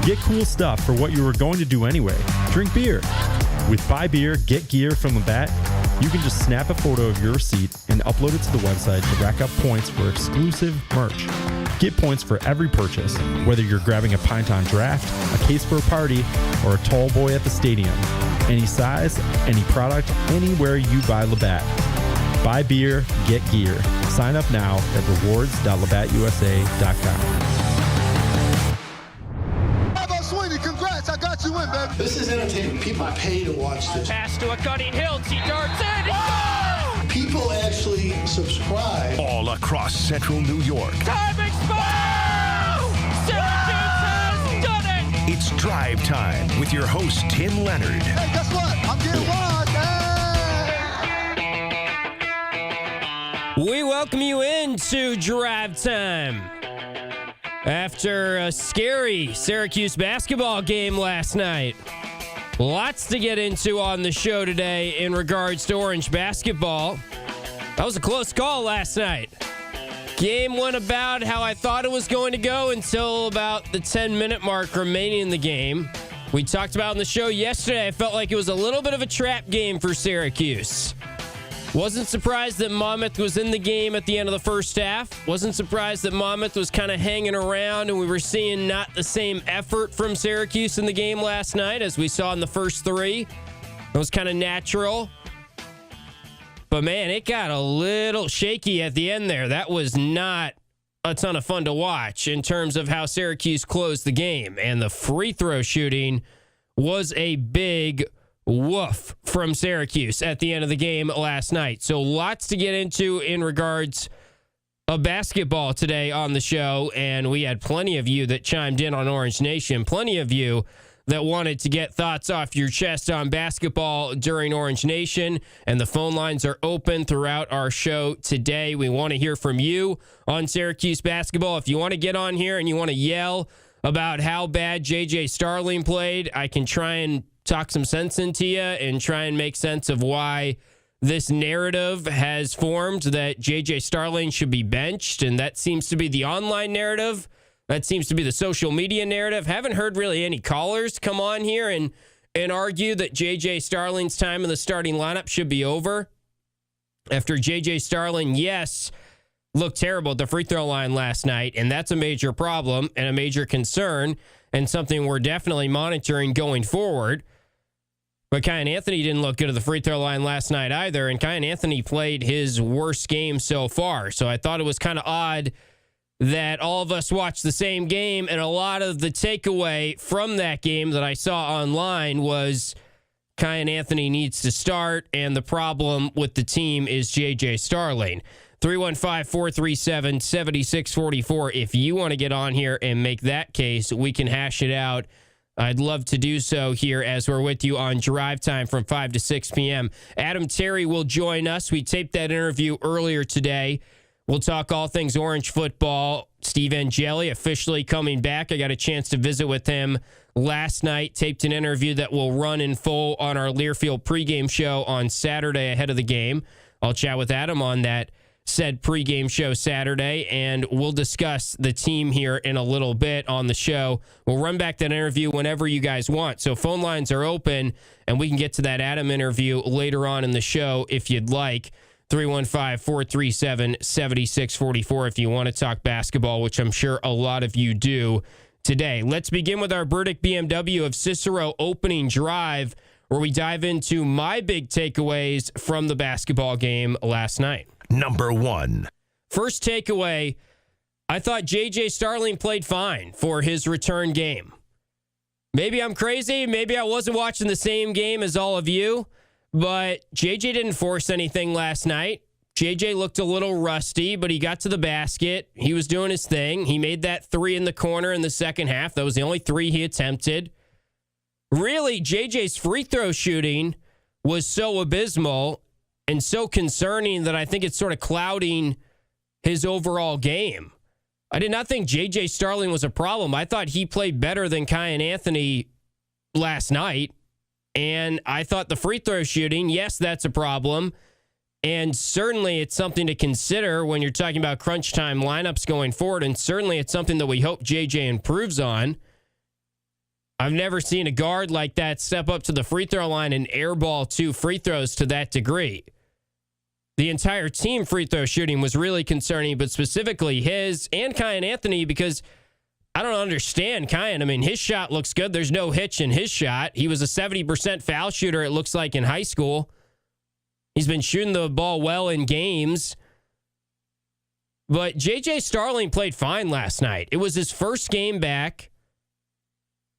Get cool stuff for what you were going to do anyway. Drink beer. With Buy Beer, Get Gear from Labatt, you can just snap a photo of your receipt and upload it to the website to rack up points for exclusive merch. Get points for every purchase, whether you're grabbing a pint on draft, a case for a party, or a tall boy at the stadium. Any size, any product, anywhere you buy Labatt. Buy beer, get gear. Sign up now at rewards.labattusa.com. Congrats, I got you in, baby. This is entertainment. People pay to watch this. Pass to a cutting Hiltz. He darts in. Oh! People actually subscribe. All across central New York. Time expired! Syracuse has done it! It's Drive Time with your host, Tim Leonard. Hey, guess what? I'm getting one. We welcome you into Drive Time. After a scary Syracuse basketball game last night. Lots to get into on the show today in regards to Orange basketball. That was a close call last night. Game went about how I thought it was going to go until about the 10-minute mark remaining in the game. We talked about in the show yesterday, I felt like it was a little bit of a trap game for Syracuse. Wasn't surprised that Monmouth was in the game at the end of the first half. Wasn't surprised that Monmouth was kind of hanging around and we were seeing not the same effort from Syracuse in the game last night as we saw in the first three. It was kind of natural. But man, it got a little shaky at the end there. That was not a ton of fun to watch in terms of how Syracuse closed the game. And the free throw shooting was a big woof from Syracuse at the end of the game last night. So lots to get into in regards of basketball today on the show. And we had plenty of you that chimed in on Orange Nation. Plenty of you that wanted to get thoughts off your chest on basketball during Orange Nation. And the phone lines are open throughout our show today. We want to hear from you on Syracuse basketball. If you want to get on here and you want to yell about how bad J.J. Starling played, I can try and talk some sense into you and try and make sense of why this narrative has formed that J.J. Starling should be benched, and that seems to be the online narrative. That seems to be the social media narrative. Haven't heard really any callers come on here and argue that J.J. Starling's time in the starting lineup should be over. After J.J. Starling, yes, looked terrible at the free throw line last night, and that's a major problem and a major concern and something we're definitely monitoring going forward. But Kyan Anthony didn't look good at the free throw line last night either, and Kyan Anthony played his worst game so far. So I thought it was kind of odd that all of us watched the same game, and a lot of the takeaway from that game that I saw online was Kyan Anthony needs to start, and the problem with the team is J.J. Starling. 315-437-7644. If you want to get on here and make that case, we can hash it out. I'd love to do so here as we're with you on Drive Time from 5 to 6 p.m. Adam Terry will join us. We taped that interview earlier today. We'll talk all things Orange football. Steve Angeli officially coming back. I got a chance to visit with him last night. Taped an interview that will run in full on our Learfield pregame show on Saturday ahead of the game. I'll chat with Adam on that said pregame show Saturday, and we'll discuss the team here in a little bit on the show. We'll run back that interview whenever you guys want. So phone lines are open, and we can get to that Adam interview later on in the show if you'd like. 315-437-7644 if you want to talk basketball, which I'm sure a lot of you do today. Let's begin with our Burdick BMW of Cicero opening drive, where we dive into my big takeaways from the basketball game last night. Number one. First takeaway, I thought J.J. Starling played fine for his return game. Maybe I'm crazy. Maybe I wasn't watching the same game as all of you, but J.J. didn't force anything last night. J.J. looked a little rusty, but he got to the basket. He was doing his thing. He made that three in the corner in the second half. That was the only three he attempted. Really, J.J.'s free throw shooting was so abysmal and so concerning that I think it's sort of clouding his overall game. I did not think J.J. Starling was a problem. I thought he played better than Kyan Anthony last night. And I thought the free throw shooting, yes, that's a problem. And certainly it's something to consider when you're talking about crunch time lineups going forward. And certainly it's something that we hope J.J. improves on. I've never seen a guard like that step up to the free throw line and airball 2 free throws to that degree. The entire team free throw shooting was really concerning, but specifically his and Kyan Anthony, because I don't understand Kyan. I mean, his shot looks good. There's no hitch in his shot. He was a 70% foul shooter, it looks like, in high school. He's been shooting the ball well in games. But J.J. Starling played fine last night. It was his first game back.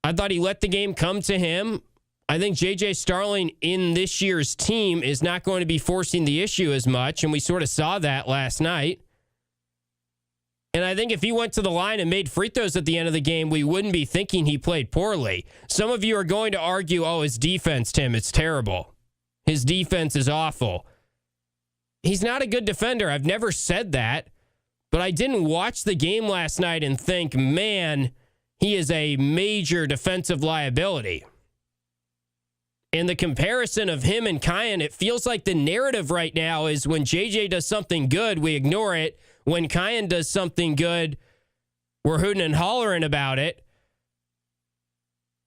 I thought he let the game come to him. I think J.J. Starling in this year's team is not going to be forcing the issue as much, and we sort of saw that last night. And I think if he went to the line and made free throws at the end of the game, we wouldn't be thinking he played poorly. Some of you are going to argue, oh, his defense, Tim, it's terrible. His defense is awful. He's not a good defender. I've never said that. But I didn't watch the game last night and think, man, he is a major defensive liability. In the comparison of him and Kyan, it feels like the narrative right now is when JJ does something good, we ignore it. When Kyan does something good, we're hooting and hollering about it.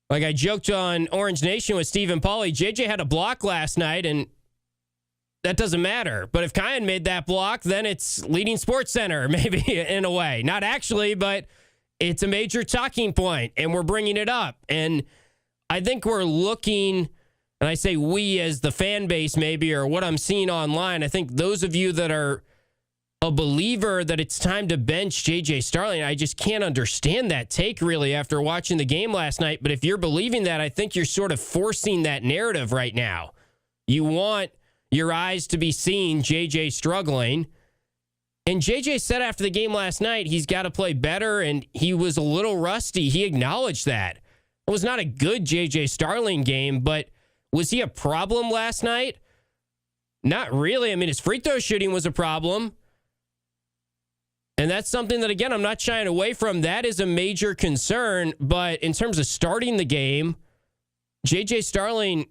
Like I joked on Orange Nation with Stephen Pauly, JJ had a block last night, and that doesn't matter. But if Kyan made that block, then it's leading Sports Center, maybe in a way. Not actually, but it's a major talking point, and we're bringing it up. And I think we're looking, and I say we as the fan base maybe, or what I'm seeing online, I think those of you that are a believer that it's time to bench J.J. Starling, I just can't understand that take really after watching the game last night. But if you're believing that, I think you're sort of forcing that narrative right now. You want your eyes to be seeing J.J. struggling. And J.J. said after the game last night, he's got to play better, and he was a little rusty. He acknowledged that. It was not a good J.J. Starling game, but was he a problem last night? Not really. I mean, his free throw shooting was a problem. And that's something that, again, I'm not shying away from. That is a major concern. But in terms of starting the game, J.J. Starling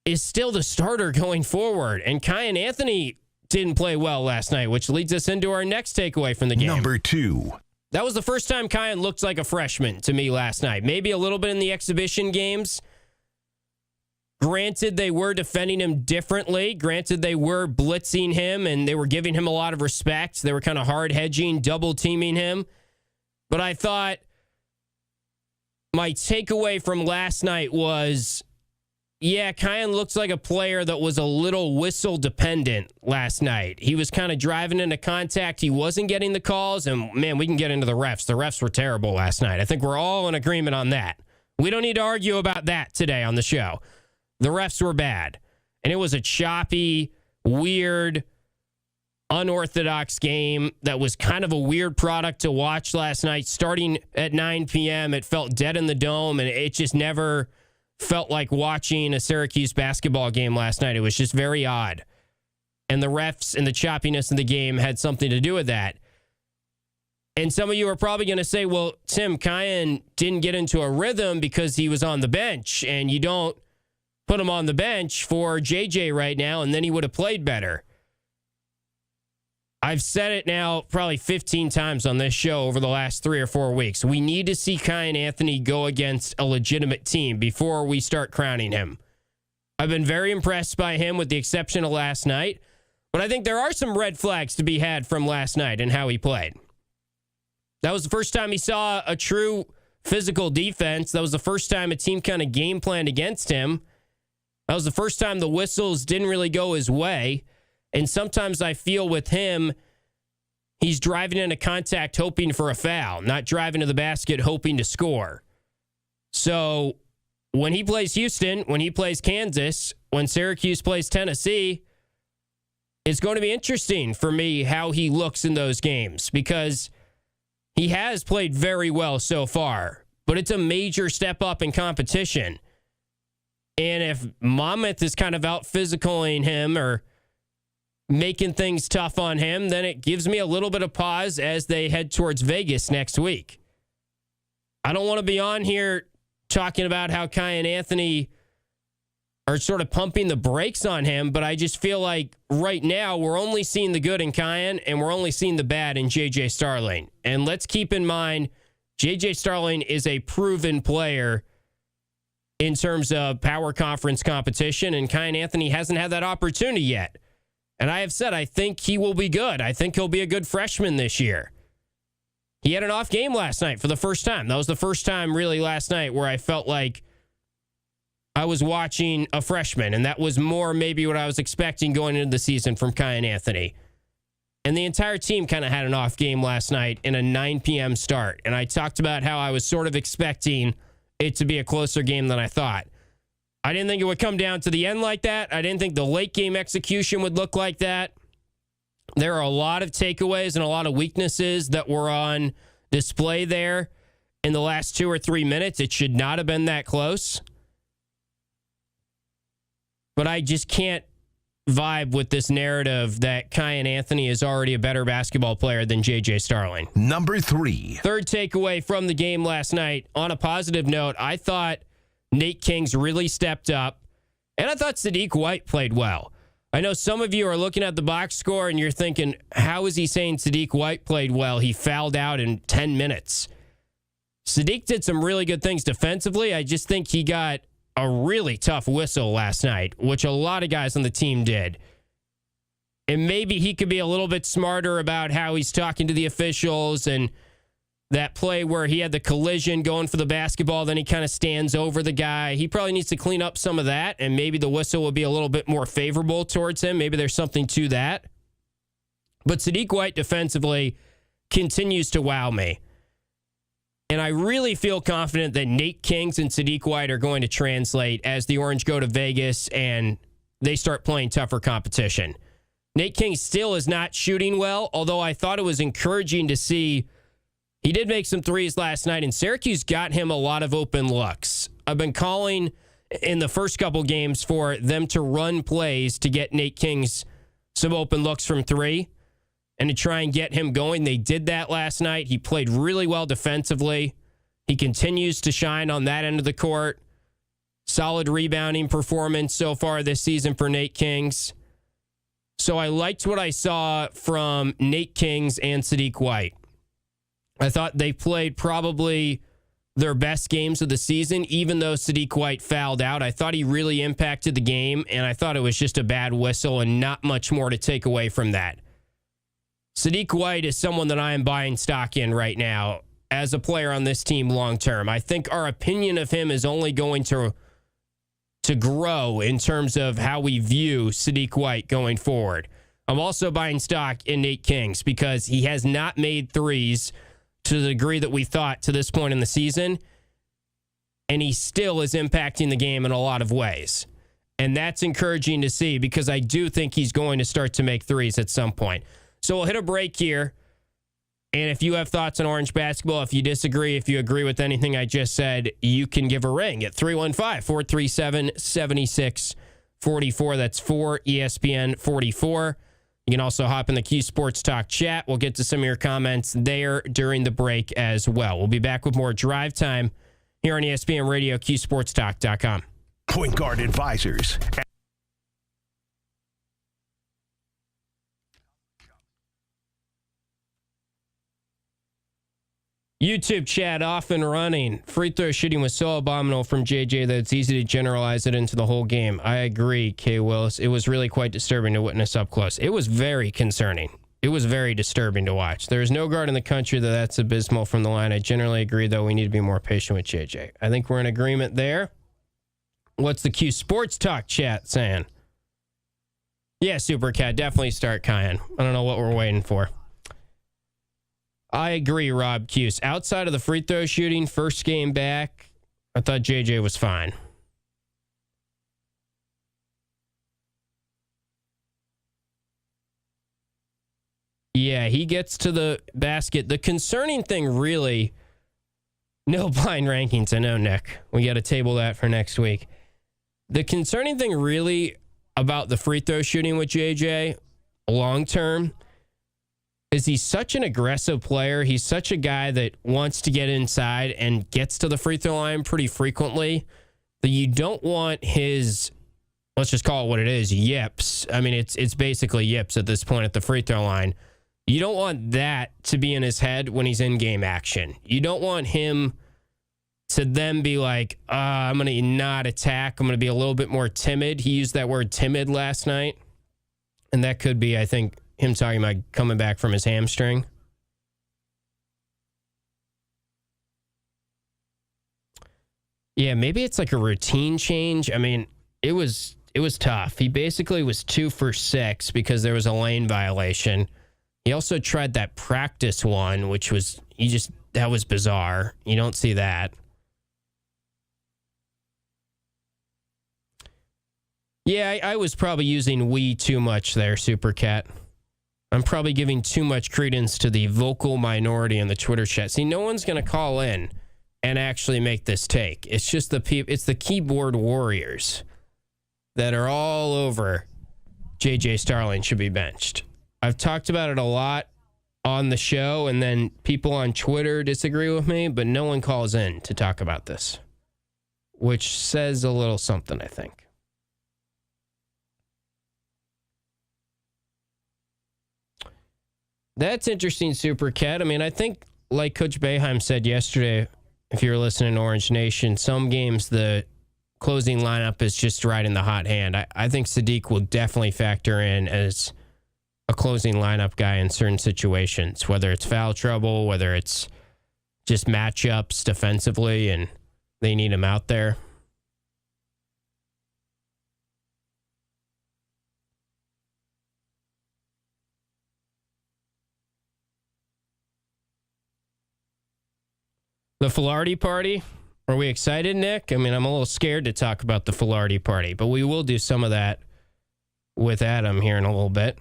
is still the starter going forward. And Kyan Anthony didn't play well last night, which leads us into our next takeaway from the game. Number 2. That was the first time Kyan looked like a freshman to me last night. Maybe a little bit in the exhibition games. Granted, they were defending him differently. Granted, they were blitzing him, and they were giving him a lot of respect. They were kind of hard hedging, double teaming him. But I thought my takeaway from last night was, yeah, Kyan looks like a player that was a little whistle dependent last night. He was kind of driving into contact. He wasn't getting the calls, and man, we can get into the refs. The refs were terrible last night. I think we're all in agreement on that. We don't need to argue about that today on the show. The refs were bad. And it was a choppy, weird, unorthodox game that was kind of a weird product to watch last night. Starting at 9 p.m., it felt dead in the dome, and it just never felt like watching a Syracuse basketball game last night. It was just very odd. And the refs and the choppiness of the game had something to do with that. And some of you are probably going to say, well, Tim, Kyan didn't get into a rhythm because he was on the bench, and you don't put him on the bench for JJ right now, and then he would have played better. I've said it now probably 15 times on this show over the last 3 or 4 weeks. We need to see Kyan Anthony go against a legitimate team before we start crowning him. I've been very impressed by him with the exception of last night, but I think there are some red flags to be had from last night and how he played. That was the first time he saw a true physical defense. That was the first time a team kind of game planned against him. That was the first time the whistles didn't really go his way. And sometimes I feel with him, he's driving into contact hoping for a foul, not driving to the basket hoping to score. So when he plays Houston, when he plays Kansas, when Syracuse plays Tennessee, it's going to be interesting for me how he looks in those games, because he has played very well so far, but it's a major step up in competition. And if Monmouth is kind of out physicaling him or making things tough on him, then it gives me a little bit of pause as they head towards Vegas next week. I don't want to be on here talking about how Kyan Anthony are sort of pumping the brakes on him, but I just feel like right now we're only seeing the good in Kyan and we're only seeing the bad in J.J. Starling. And let's keep in mind, J.J. Starling is a proven player in terms of power conference competition, and Kyan Anthony hasn't had that opportunity yet. And I have said I think he will be good. I think he'll be a good freshman this year. He had an off game last night for the first time. That was the first time really last night where I felt like I was watching a freshman, and that was more maybe what I was expecting going into the season from Kyan Anthony. And the entire team kind of had an off game last night in a 9 p.m. start. And I talked about how I was sort of expecting it to be a closer game than I thought. I didn't think it would come down to the end like that. I didn't think the late game execution would look like that. There are a lot of takeaways and a lot of weaknesses that were on display there in the last 2 or 3 minutes. It should not have been that close. But I just can't vibe with this narrative that Kyan Anthony is already a better basketball player than J.J. Starling. Number 3. Third takeaway from the game last night. On a positive note, I thought Nate Kings really stepped up, and I thought Sadiq White played well. I know some of you are looking at the box score and you're thinking, how is he saying Sadiq White played well? He fouled out in 10 minutes. Sadiq did some really good things defensively. I just think he got a really tough whistle last night, which a lot of guys on the team did. And maybe he could be a little bit smarter about how he's talking to the officials, and that play where he had the collision going for the basketball, then he kind of stands over the guy. He probably needs to clean up some of that, and maybe the whistle will be a little bit more favorable towards him. Maybe there's something to that. But Sadiq White defensively continues to wow me. And I really feel confident that Nate Kings and Sadiq White are going to translate as the Orange go to Vegas and they start playing tougher competition. Nate Kings still is not shooting well, although I thought it was encouraging to see he did make some threes last night, and Syracuse got him a lot of open looks. I've been calling in the first couple games for them to run plays to get Nate Kings some open looks from three and to try and get him going. They did that last night. He played really well defensively. He continues to shine on that end of the court. Solid rebounding performance so far this season for Nate Kings. So I liked what I saw from Nate Kings and Sadiq White. I thought they played probably their best games of the season, even though Sadiq White fouled out. I thought he really impacted the game, and I thought it was just a bad whistle and not much more to take away from that. Sadiq White is someone that I am buying stock in right now as a player on this team long term. I think our opinion of him is only going to grow in terms of how we view Sadiq White going forward. I'm also buying stock in Nate Kings because he has not made threes to the degree that we thought to this point in the season, and he still is impacting the game in a lot of ways. And that's encouraging to see because I do think he's going to start to make threes at some point. So we'll hit a break here. And if you have thoughts on Orange basketball, if you disagree, if you agree with anything I just said, you can give a ring at 315-437-7644. That's 4ESPN44. You can also hop in the Q Sports Talk chat. We'll get to some of your comments there during the break as well. We'll be back with more Drive Time here on ESPN Radio, QSportsTalk.com. Point Guard Advisors. YouTube chat off and running. Free throw shooting was so abominable from JJ that it's easy to generalize it into the whole game. I agree, K. Willis. It was really quite disturbing to witness up close. It was very concerning. It was very disturbing to watch. There is no guard in the country that's abysmal from the line. I generally agree, though, we need to be more patient with JJ. I think we're in agreement there. What's the Q Sports Talk chat saying? Yeah, Supercat, definitely start Kyan. I don't know what we're waiting for. I agree, Rob Cuse. Outside of the free throw shooting, first game back, I thought JJ was fine. Yeah, he gets to the basket. The concerning thing really, no blind rankings. I know, Nick. We got to table that for next week. The concerning thing really about the free throw shooting with JJ long term is he's such an aggressive player. He's such a guy that wants to get inside and gets to the free throw line pretty frequently that you don't want his, let's just call it what it is, yips. I mean, it's basically yips at this point at the free throw line. You don't want that to be in his head when he's in game action. You don't want him to then be like, I'm going to not attack. I'm going to be a little bit more timid. He used that word timid last night. And that could be, I think, him talking about coming back from his hamstring. Yeah, maybe it's like a routine change. I mean, it was tough. He basically was 2 for 6 because there was a lane violation. He also tried that practice one, which was, that was bizarre. You don't see that. Yeah, I was probably using we too much there, Supercat. I'm probably giving too much credence to the vocal minority in the Twitter chat. See, no one's going to call in and actually make this take. It's just it's the keyboard warriors that are all over J.J. Starling should be benched. I've talked about it a lot on the show, and then people on Twitter disagree with me, but no one calls in to talk about this, which says a little something, I think. That's interesting, Super Cat. I mean, I think, like Coach Boeheim said yesterday, if you were listening to Orange Nation, some games the closing lineup is just right in the hot hand. I think Sadiq will definitely factor in as a closing lineup guy in certain situations, whether it's foul trouble, whether it's just matchups defensively, and they need him out there. The Filardi party. Are we excited, Nick? I mean, I'm a little scared to talk about the Filardi party, but we will do some of that with Adam here in a little bit.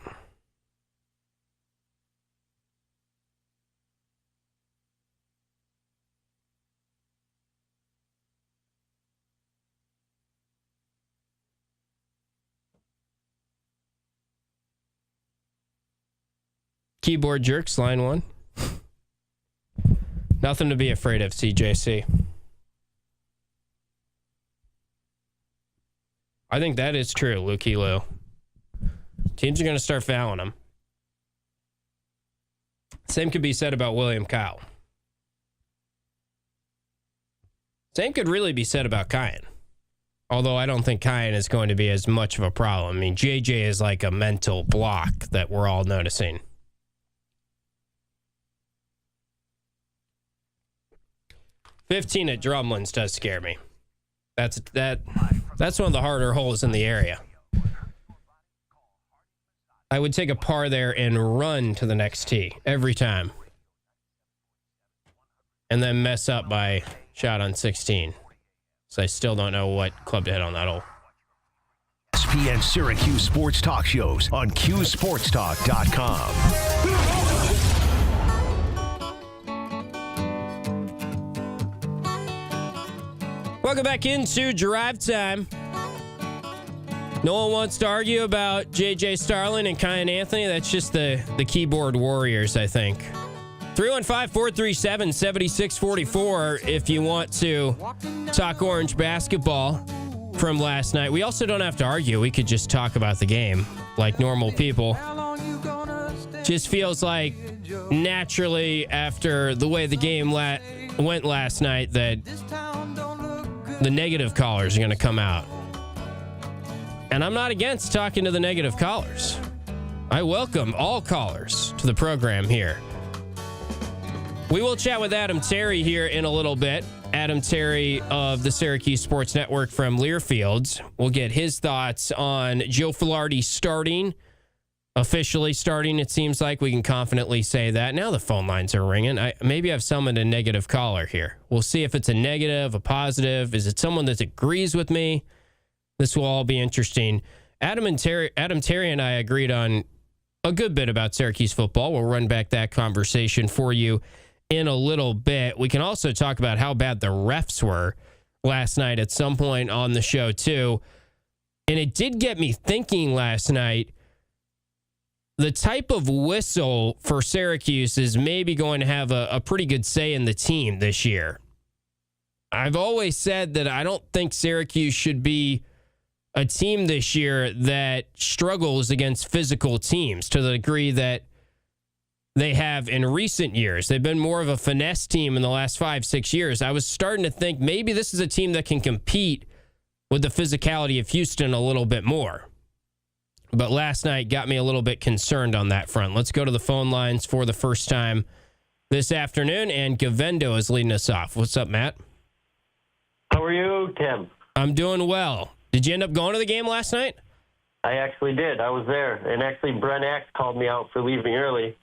Keyboard jerks, line 1. Nothing to be afraid of, CJC. I think that is true, Lukey Lou. Teams are going to start fouling him. Same could be said about William Kyle. Same could really be said about Kyan. Although I don't think Kyan is going to be as much of a problem. I mean, JJ is like a mental block that we're all noticing. 15 at Drumlins does scare me. That's one of the harder holes in the area. I would take a par there and run to the next tee every time. And then mess up by shot on 16. So I still don't know what club to hit on that hole. ESPN Syracuse sports talk shows on QSportsTalk.com. Welcome back into Drive Time. No one wants to argue about J.J. Starling and Kyan Anthony. That's just the keyboard warriors, I think. 315-437-7644 if you want to talk Orange basketball from last night. We also don't have to argue. We could just talk about the game like normal people. Just feels like naturally after the way the game went last night that the negative callers are going to come out. And I'm not against talking to the negative callers. I welcome all callers to the program here. We will chat with Adam Terry here in a little bit. Adam Terry of the Syracuse Sports Network from Learfields. We'll get his thoughts on Joe Filardi officially starting. It seems like we can confidently say that. Now the phone lines are ringing. Maybe I've summoned a negative caller here. We'll see if it's a negative, a positive. Is it someone that agrees with me? This will all be interesting. Adam Terry and I agreed on a good bit about Syracuse football. We'll run back that conversation for you in a little bit. We can also talk about how bad the refs were last night at some point on the show too. And it did get me thinking last night. The type of whistle for Syracuse is maybe going to have a pretty good say in the team this year. I've always said that I don't think Syracuse should be a team this year that struggles against physical teams to the degree that they have in recent years. They've been more of a finesse team in the last 5-6 years. I was starting to think maybe this is a team that can compete with the physicality of Houston a little bit more. But last night got me a little bit concerned on that front. Let's go to the phone lines for the first time this afternoon, and Gavendo is leading us off. What's up, Matt? How are you, Tim? I'm doing well. Did you end up going to the game last night? I actually did. I was there. And actually, Brent Axe called me out for leaving early.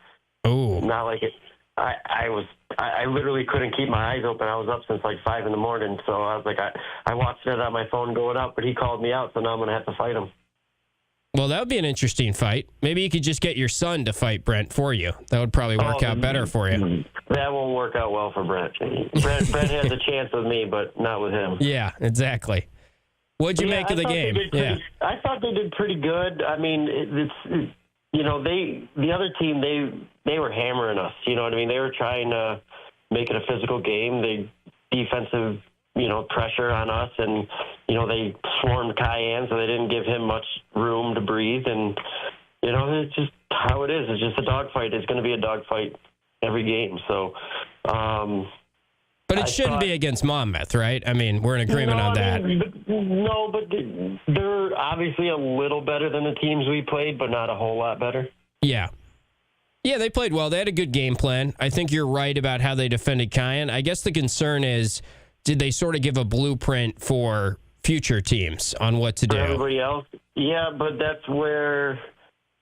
Oh. Not like it. I literally couldn't keep my eyes open. I was up since like 5 in the morning. So I was like, I watched it on my phone going up, but he called me out, so now I'm going to have to fight him. Well, that would be an interesting fight. Maybe you could just get your son to fight Brent for you. That would probably work out better for you. That won't work out well for Brent. Brent has a chance with me, but not with him. Yeah, exactly. What'd you make of the game? I thought they did pretty good. I mean, it's the other team, they were hammering us. You know what I mean? They were trying to make it a physical game. They defensive, pressure on us, and they swarmed Cayenne, so they didn't give him much room to breathe. And it's just how it is. It's just a dogfight. It's going to be a dogfight every game. So. But it shouldn't be against Monmouth, right? I mean, we're in agreement on that. But they're obviously a little better than the teams we played, but not a whole lot better. Yeah. Yeah, they played well. They had a good game plan. I think you're right about how they defended Cayenne. I guess the concern is, did they sort of give a blueprint for future teams on what to do? For everybody else? Yeah, but that's where,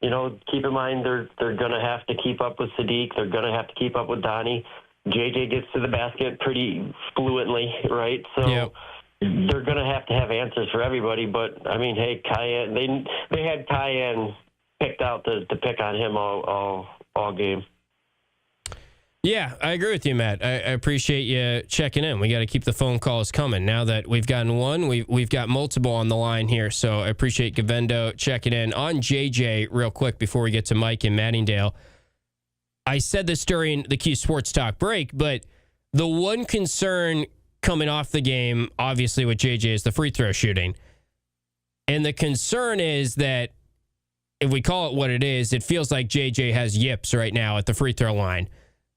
keep in mind they're going to have to keep up with Sadiq. They're going to have to keep up with Donnie. JJ gets to the basket pretty fluently, right? So they're going to have answers for everybody. But, I mean, hey, Cayenne, they had Cayenne picked out to pick on him all game. Yeah, I agree with you, Matt. I appreciate you checking in. We got to keep the phone calls coming. Now that we've gotten one, we've got multiple on the line here. So I appreciate Gavendo checking in. On JJ, real quick, before we get to Mike in Maddingdale, I said this during the Q Sports Talk break, but the one concern coming off the game, obviously with JJ, is the free throw shooting. And the concern is that if we call it what it is, it feels like JJ has yips right now at the free throw line.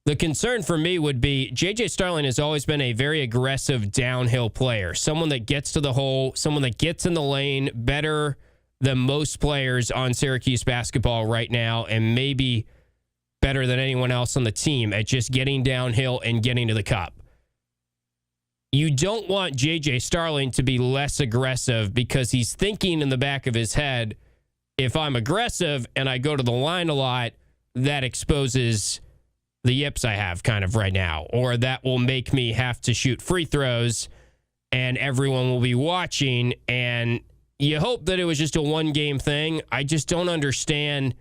The concern for me would be JJ Starling has always been a very aggressive downhill player, someone that gets to the hole, someone that gets in the lane better than most players on Syracuse basketball right now, and maybe better than anyone else on the team at just getting downhill and getting to the cup. You don't want JJ Starling to be less aggressive because he's thinking in the back of his head, if I'm aggressive and I go to the line a lot, that exposes the yips I have kind of right now, or that will make me have to shoot free throws and everyone will be watching. And you hope that it was just a one-game thing. I just don't understand.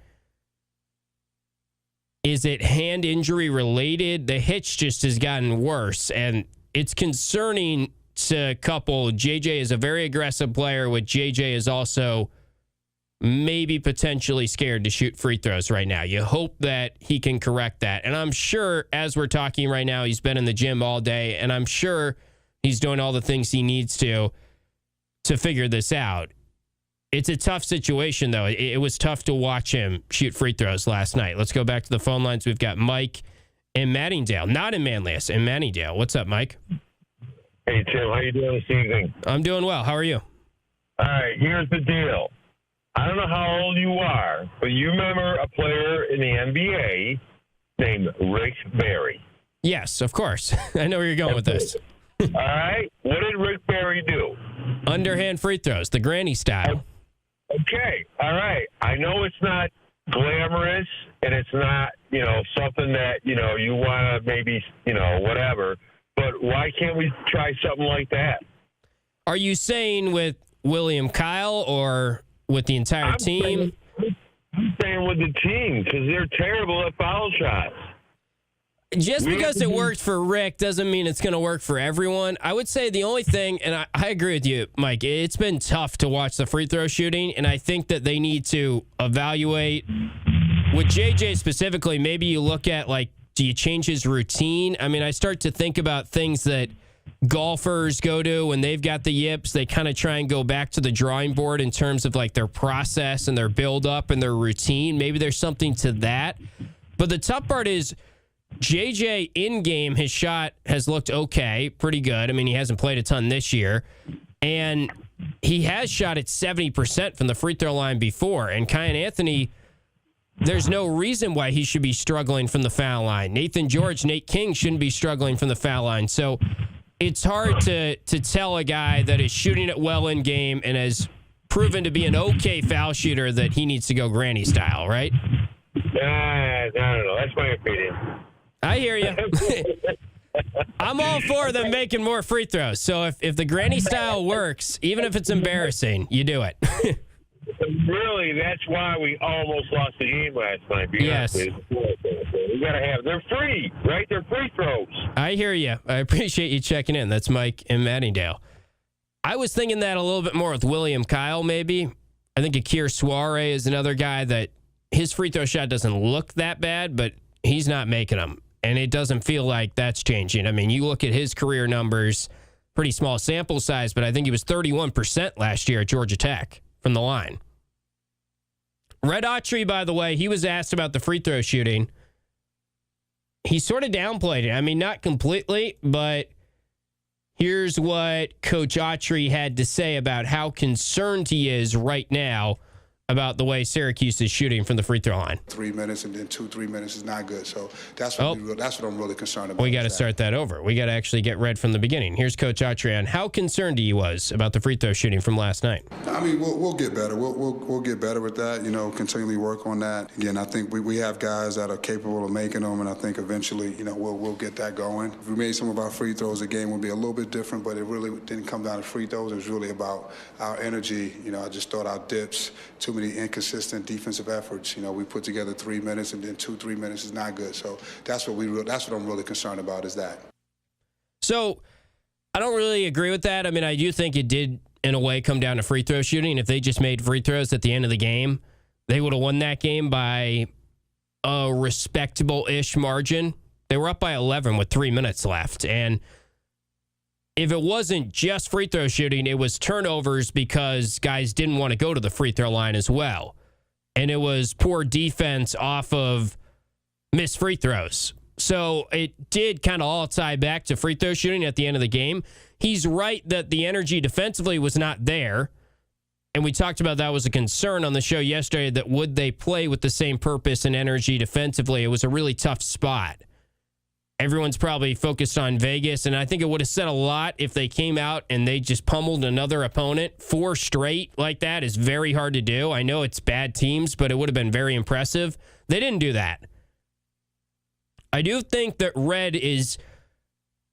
Is it hand injury related? The hitch just has gotten worse, and it's concerning to couple. JJ is a very aggressive player, with JJ is also maybe potentially scared to shoot free throws right now. You hope that he can correct that. And I'm sure as we're talking right now, he's been in the gym all day, and I'm sure he's doing all the things he needs to figure this out. It's a tough situation, though. It was tough to watch him shoot free throws last night. Let's go back to the phone lines. We've got Mike in Maddingdale, not in Manlius, in Maddingdale. What's up, Mike? Hey, Tim. How you doing this evening? I'm doing well. How are you? All right, here's the deal. I don't know how old you are, but you remember a player in the NBA named Rick Barry. Yes, of course. I know where you're going with this. All right. What did Rick Barry do? Underhand free throws, the granny style. Okay. All right. I know it's not glamorous and it's not, something that, you want to maybe, whatever. But why can't we try something like that? Are you saying with William Kyle or with the entire team? I'm saying with the team because they're terrible at foul shots. Just because it worked for Rick doesn't mean it's going to work for everyone. I would say the only thing, and I agree with you, Mike, it's been tough to watch the free throw shooting, and I think that they need to evaluate. With JJ specifically, maybe you look at, do you change his routine? I mean, I start to think about things that golfers go to when they've got the yips. They kind of try and go back to the drawing board in terms of, their process and their build-up and their routine. Maybe there's something to that. But the tough part is JJ in-game, his shot has looked okay, pretty good. I mean, he hasn't played a ton this year. And he has shot at 70% from the free throw line before. And Kyan Anthony, there's no reason why he should be struggling from the foul line. Nathan George, Nate King shouldn't be struggling from the foul line. So it's hard to tell a guy that is shooting it well in game and has proven to be an okay foul shooter that he needs to go granny style, right? I don't know. That's my opinion. I hear you. I'm all for them making more free throws. So if the granny style works, even if it's embarrassing, you do it. Really, that's why we almost lost the game last night. Yes. We got to have. They're free, right? They're free throws. I hear you. I appreciate you checking in. That's Mike in Maddingdale. I was thinking that a little bit more with William Kyle, maybe. I think Akir Soare is another guy that his free throw shot doesn't look that bad, but he's not making them. And it doesn't feel like that's changing. I mean, you look at his career numbers, pretty small sample size, but I think he was 31% last year at Georgia Tech from the line. Red Autry, by the way, he was asked about the free throw shooting. He sort of downplayed it. I mean, not completely, but here's what Coach Autry had to say about how concerned he is right now about the way Syracuse is shooting from the free throw line. 3 minutes and then 2-3 minutes is not good. So that's what I'm really concerned about. We got to start that over. We got to actually get red from the beginning. Here's Coach Autry on how concerned he was about the free throw shooting from last night. I mean, we'll get better. We'll get better with that. Continually work on that. Again, I think we have guys that are capable of making them, and I think eventually, we'll get that going. If we made some of our free throws, the game would be a little bit different, but it really didn't come down to free throws. It was really about our energy. I just thought our dips, too many inconsistent defensive efforts. We put together 3 minutes and then 2-3 minutes is not good. So that's what I'm really concerned about is that. So I don't really agree with that. I mean, I do think it did in a way come down to free throw shooting. If they just made free throws at the end of the game, they would have won that game by a respectable-ish margin. They were up by 11 with 3 minutes left. And if it wasn't just free throw shooting, it was turnovers because guys didn't want to go to the free throw line as well. And it was poor defense off of missed free throws. So it did kind of all tie back to free throw shooting at the end of the game. He's right that the energy defensively was not there. And we talked about that was a concern on the show yesterday, that would they play with the same purpose and energy defensively? It was a really tough spot. Everyone's probably focused on Vegas, and I think it would have said a lot if they came out and they just pummeled another opponent. 4 straight like that is very hard to do. I know it's bad teams, but it would have been very impressive. They didn't do that. I do think that Red is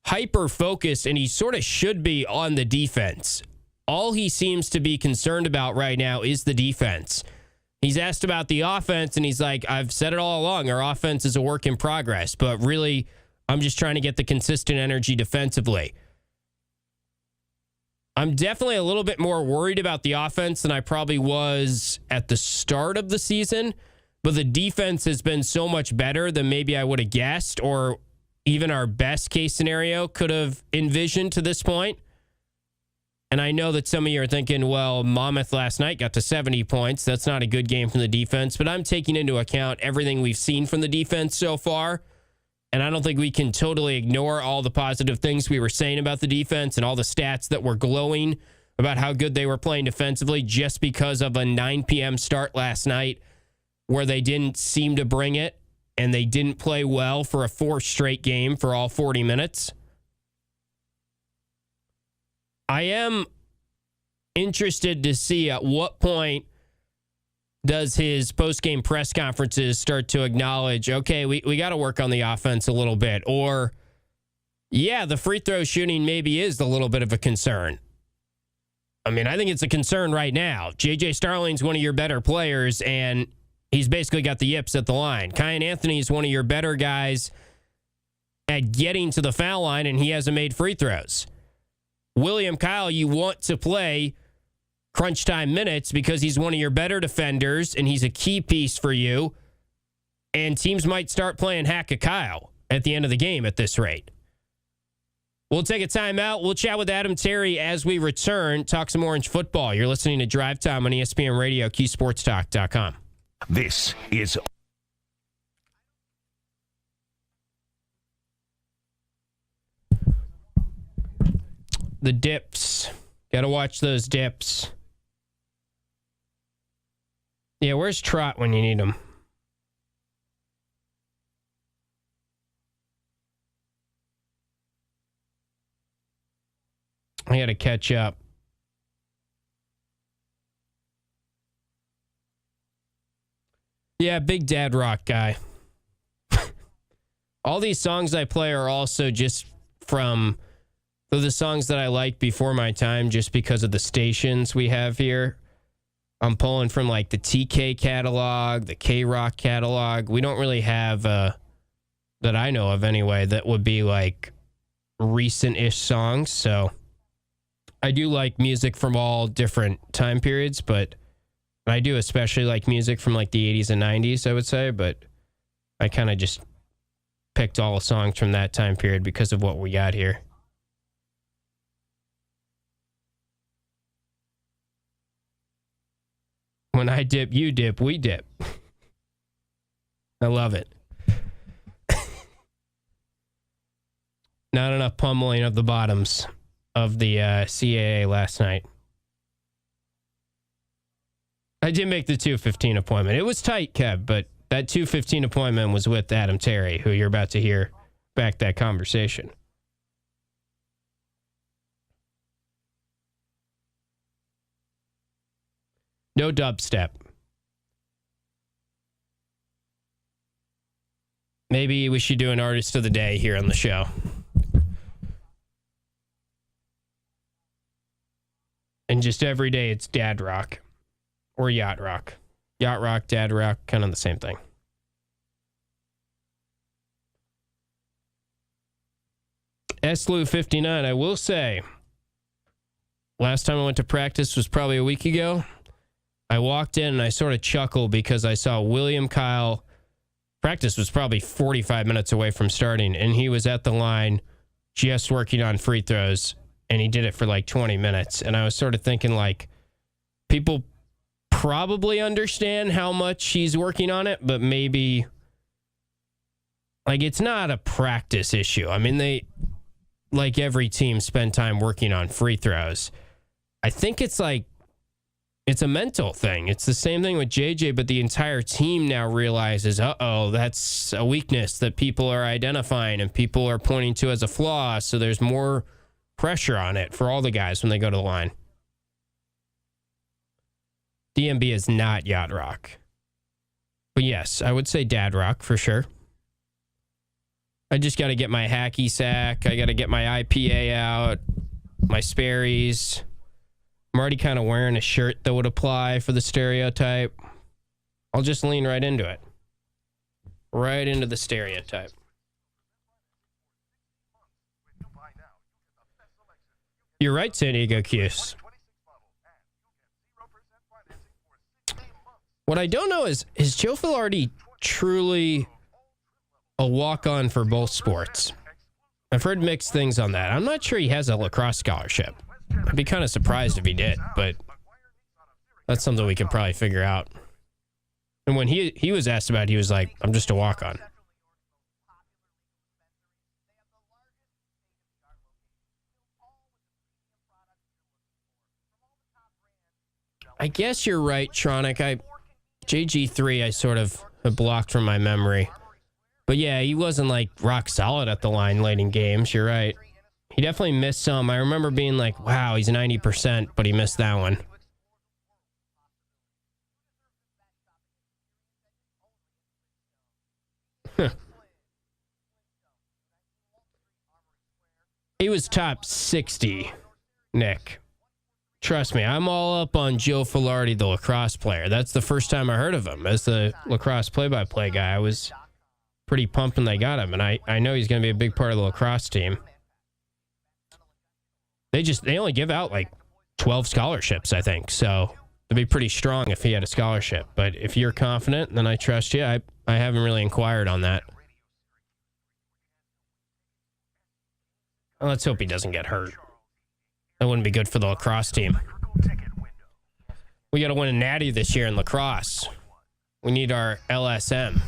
hyper-focused, and he sort of should be on the defense. All he seems to be concerned about right now is the defense. He's asked about the offense, and he's like, I've said it all along, our offense is a work in progress, but really, I'm just trying to get the consistent energy defensively. I'm definitely a little bit more worried about the offense than I probably was at the start of the season, but the defense has been so much better than maybe I would have guessed, or even our best case scenario could have envisioned to this point. And I know that some of you are thinking, well, Monmouth last night got to 70 points. That's not a good game from the defense, but I'm taking into account everything we've seen from the defense so far. And I don't think we can totally ignore all the positive things we were saying about the defense and all the stats that were glowing about how good they were playing defensively just because of a 9 p.m. start last night where they didn't seem to bring it and they didn't play well for a 4th straight game for all 40 minutes. I am interested to see at what point does his post-game press conferences start to acknowledge, okay, we got to work on the offense a little bit. Or, yeah, the free throw shooting maybe is a little bit of a concern. I mean, I think it's a concern right now. J.J. Starling's one of your better players, and he's basically got the yips at the line. Kyan Anthony's one of your better guys at getting to the foul line, and he hasn't made free throws. William Kyle, you want to play crunch time minutes because he's one of your better defenders and he's a key piece for you. And teams might start playing hack a Kyle at the end of the game at this rate. We'll take a timeout. We'll chat with Adam Terry as we return. Talk some Orange football. You're listening to Drive Time on ESPN Radio, QSportsTalk.com. This is the dips. Got to watch those dips. Yeah, where's Trot when you need him? I got to catch up. Yeah, big dad rock guy. All these songs I play are also just from the songs that I liked before my time, just because of the stations we have here. I'm pulling from like the TK catalog, the K-Rock catalog. We don't really have, that I know of anyway, that would be like recent-ish songs. So I do like music from all different time periods, but I do especially like music from like the 80s and 90s, I would say. But I kind of just picked all the songs from that time period because of what we got here. When I dip, you dip, we dip. I love it. Not enough pummeling of the bottoms of the CAA last night. I did make the 2:15 appointment. It was tight, Kev, but that 2:15 appointment was with Adam Terry, who you're about to hear back that conversation. No dubstep. Maybe we should do an artist of the day here on the show. And just every day it's dad rock or yacht rock. Yacht rock, dad rock, kind of the same thing. SLU59, I will say, last time I went to practice was probably a week ago. I walked in and I sort of chuckled because I saw William Kyle. Practice was probably 45 minutes away from starting, and he was at the line just working on free throws, and he did it for like 20 minutes. And I was sort of thinking, like, people probably understand how much he's working on it, but maybe, like, it's not a practice issue. I mean, they, like every team, spend time working on free throws. I think it's like, it's a mental thing. It's the same thing with JJ, but the entire team now realizes, that's a weakness that people are identifying and people are pointing to as a flaw. So there's more pressure on it for all the guys when they go to the line. DMB is not yacht rock. But yes, I would say dad rock for sure. I just got to get my hacky sack. I got to get my IPA out, my Sperry's. I'm already kind of wearing a shirt that would apply for the stereotype. I'll just lean right into it. Right into the stereotype. You're right, San Diego Cuse. What I don't know is Joe Filardi truly a walk-on for both sports? I've heard mixed things on that. I'm not sure he has a lacrosse scholarship. I'd be kind of surprised if he did, but that's something we could probably figure out. And when he was asked about it, he was like, I'm just a walk-on. I guess you're right, Tronic. JG3 I sort of have blocked from my memory. But yeah, he wasn't like rock solid at the line late in games. You're right. He definitely missed some. I remember being like, wow, he's 90%, but he missed that one. He was top 60, Nick. Trust me, I'm all up on Joe Filardi, the lacrosse player. That's the first time I heard of him. As the lacrosse play-by-play guy, I was pretty pumped when they got him, and I know he's going to be a big part of the lacrosse team. They only give out like 12 scholarships, I think, so it'd be pretty strong if he had a scholarship. But if you're confident, then I trust you. I haven't really inquired on that. Well, let's hope he doesn't get hurt. That wouldn't be good for the lacrosse team. We got to win a natty this year in lacrosse. We need our LSM.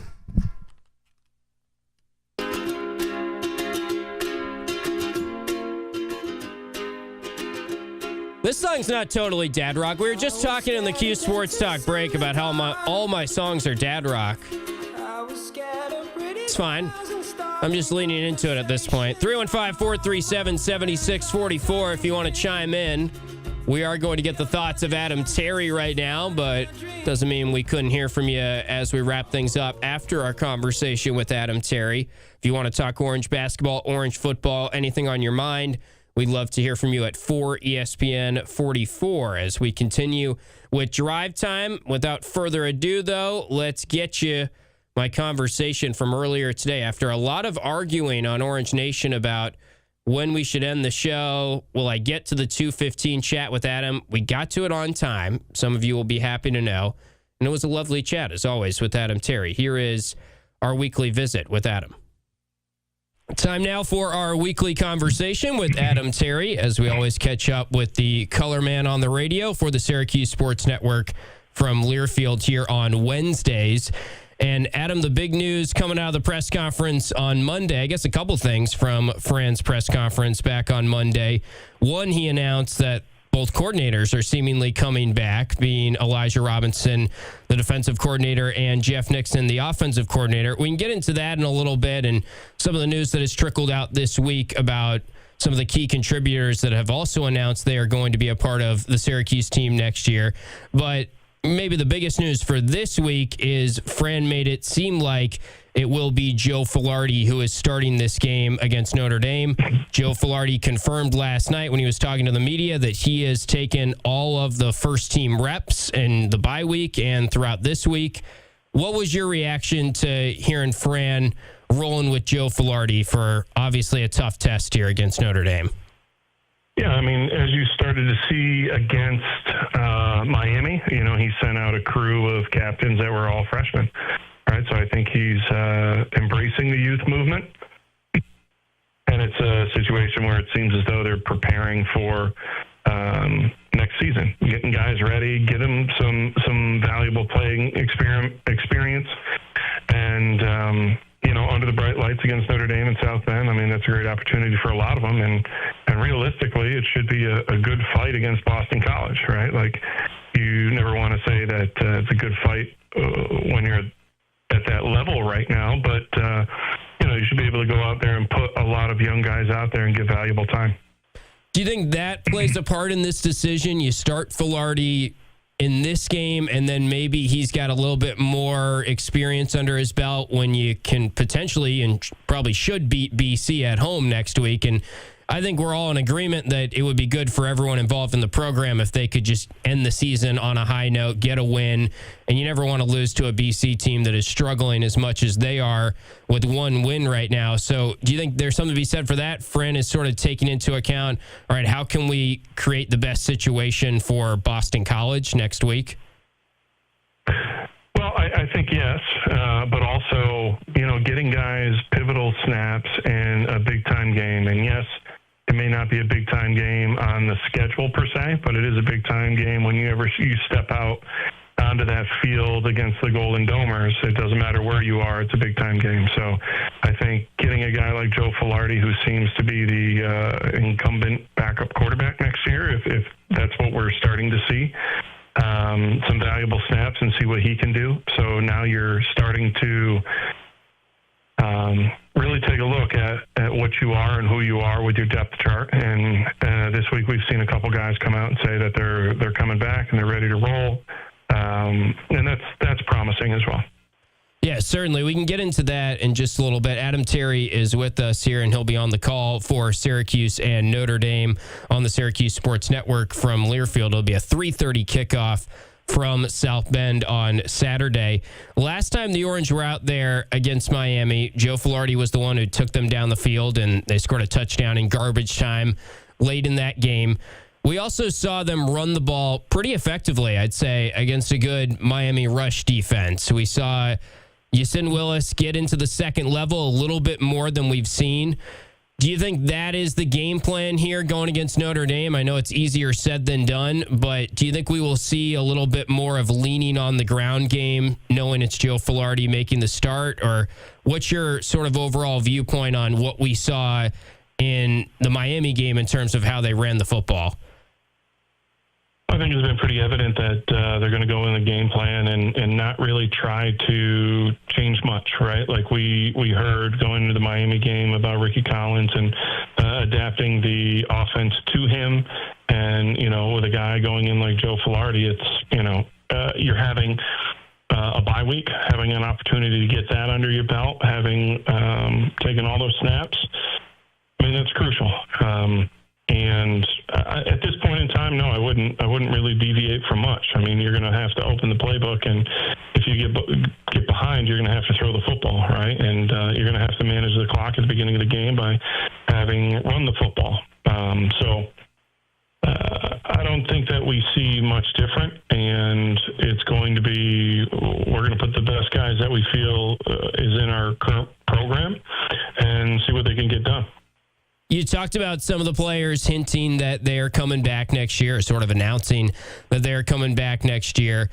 This song's not totally dad rock. We were just talking in the Q Sports Talk break about how all my songs are dad rock. It's fine. I'm just leaning into it at this point. 315-437-7644 if you want to chime in. We are going to get the thoughts of Adam Terry right now, but doesn't mean we couldn't hear from you as we wrap things up after our conversation with Adam Terry. If you want to talk Orange basketball, Orange football, anything on your mind, we'd love to hear from you at 4ESPN44 as we continue with Drive Time. Without further ado, though, let's get you my conversation from earlier today. After a lot of arguing on Orange Nation about when we should end the show, will I get to the 2:15 chat with Adam? We got to it on time. Some of you will be happy to know. And it was a lovely chat, as always, with Adam Terry. Here is our weekly visit with Adam. Time now for our weekly conversation with Adam Terry, as we always catch up with the color man on the radio for the Syracuse Sports Network from Learfield here on Wednesdays. And Adam, the big news coming out of the press conference on Monday, I guess a couple things from Fran's press conference back on Monday. One, he announced that both coordinators are seemingly coming back, being Elijah Robinson, the defensive coordinator, and Jeff Nixon, the offensive coordinator. We can get into that in a little bit and some of the news that has trickled out this week about some of the key contributors that have also announced they are going to be a part of the Syracuse team next year. But maybe the biggest news for this week is Fran made it seem like it will be Joe Filardi who is starting this game against Notre Dame. Joe Filardi confirmed last night when he was talking to the media that he has taken all of the first team reps in the bye week and throughout this week. What was your reaction to hearing Fran rolling with Joe Filardi for obviously a tough test here against Notre Dame? Yeah, I mean, as you started to see against Miami, he sent out a crew of captains that were all freshmen, right? So I think he's embracing the youth movement. And it's a situation where it seems as though they're preparing for next season, getting guys ready, get them some valuable playing experience. And, under the bright lights against Notre Dame and South Bend, I mean, that's a great opportunity for a lot of them. And realistically, it should be a good fight against Boston College, right? Like, you never want to say that it's a good fight when you're at that level right now. But, you should be able to go out there and put a lot of young guys out there and give valuable time. Do you think that plays a part in this decision? You start Filardi in this game, and then maybe he's got a little bit more experience under his belt when you can potentially and probably should beat BC at home next week. And I think we're all in agreement that it would be good for everyone involved in the program if they could just end the season on a high note, get a win. And you never want to lose to a BC team that is struggling as much as they are with one win right now. So do you think there's something to be said for that? Fran is sort of taking into account, all right, how can we create the best situation for Boston College next week? Well, I think yes, but also, getting guys pivotal snaps in a big-time game. And yes, it may not be a big-time game on the schedule per se, but it is a big-time game when you step out onto that field against the Golden Domers. It doesn't matter where you are. It's a big-time game. So I think getting a guy like Joe Filardi, who seems to be the incumbent backup quarterback next year, if that's what we're starting to see, some valuable snaps and see what he can do. So now you're starting to really take a look at what you are and who you are with your depth chart. And this week we've seen a couple guys come out and say that they're coming back and they're ready to roll. And that's promising as well. Yeah, certainly. We can get into that in just a little bit. Adam Terry is with us here, and he'll be on the call for Syracuse and Notre Dame on the Syracuse Sports Network from Learfield. It'll be a 3:30 kickoff from South Bend on Saturday. Last time the Orange were out there against Miami, Joe Filardi was the one who took them down the field, and they scored a touchdown in garbage time late in that game. We also saw them run the ball pretty effectively, I'd say, against a good Miami rush defense. We saw Yasin Willis get into the second level a little bit more than we've seen. Do you think that is the game plan here going against Notre Dame? I know it's easier said than done, but do you think we will see a little bit more of leaning on the ground game, knowing it's Joe Filardi making the start? Or what's your sort of overall viewpoint on what we saw in the Miami game in terms of how they ran the football? I think it's been pretty evident that they're going to go in the game plan and not really try to change much, right? Like we heard going into the Miami game about Ricky Collins and adapting the offense to him. And, with a guy going in like Joe Filardi, it's, you're having a bye week, having an opportunity to get that under your belt, having taken all those snaps. I mean, that's crucial. And at this point in time, no, I wouldn't really deviate from much. I mean, you're going to have to open the playbook, and if you get behind, you're going to have to throw the football, right? And you're going to have to manage the clock at the beginning of the game by having run the football. So I don't think that we see much different, and it's going to be we're going to put the best guys that we feel is in our current program and see what they can get done. You talked about some of the players hinting that they're coming back next year, or sort of announcing that they're coming back next year.